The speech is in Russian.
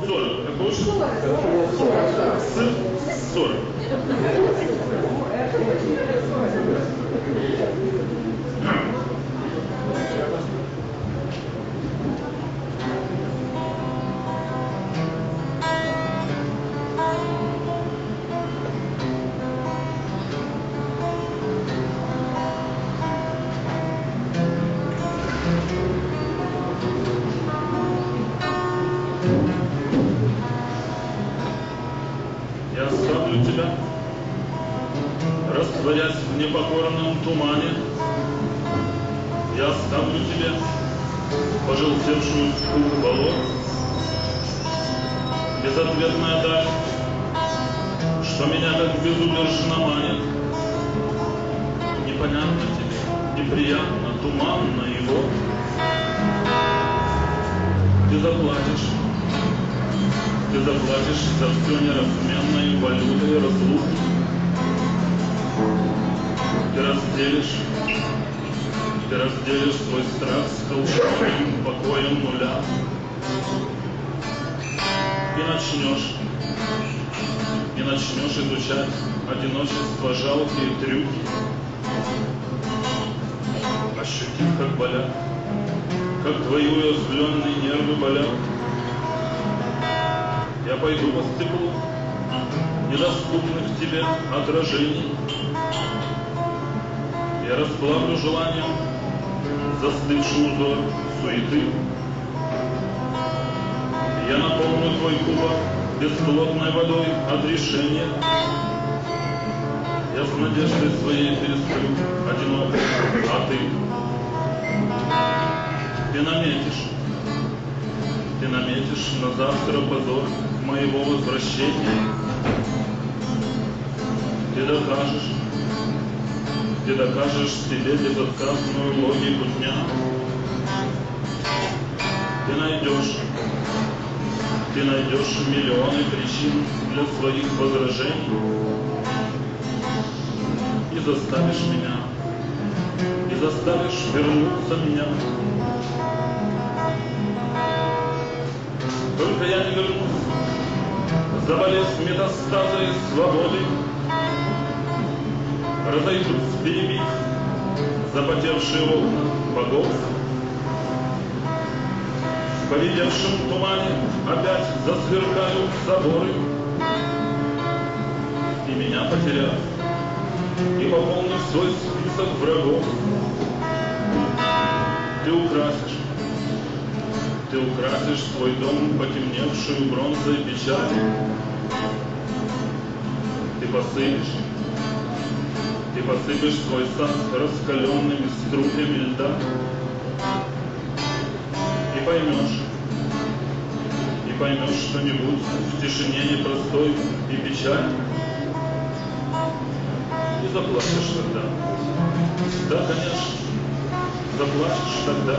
40. Какой? 40. Я оставлю тебя, растворясь в непокорном тумане. Я оставлю тебе пожелтевшую скулу болот, безответная даль, что меня как безудержно манит. Непонятно тебе, неприятно, туманно его. Ты заплатишь за все неразменной валютой разлуки. Ты разделишь свой страх с толщиной покоем нуля. И начнешь изучать одиночество, жалкие трюки, ощутив, как болят, как твои уязвленные нервы болят. Я пойду по стеклу недоступных тебе отражений. Я расплавлю желанием застывший узор суеты. Я наполню твой кубок бесплотной водой отрешения. Я с надеждой своей пересплю одиноко, а ты наметишь на завтра позор моего возвращения. Ты докажешь себе безотказную логику дня. Ты найдешь миллионы причин для своих возражений и заставишь вернуться меня. Только я не вернусь, заболев метастазой свободы. Разойдутся, перебив запотевшие окна богов. В поредевшем тумане опять засверкают соборы. И меня потеряв, и пополнив свой список врагов, ты украсишь свой дом потемневшую бронзой печати. Ты посыпешь свой сад раскаленными струями льда. И поймешь что-нибудь в тишине непростой и печальной. И заплачешь тогда. Да, конечно, заплачешь тогда.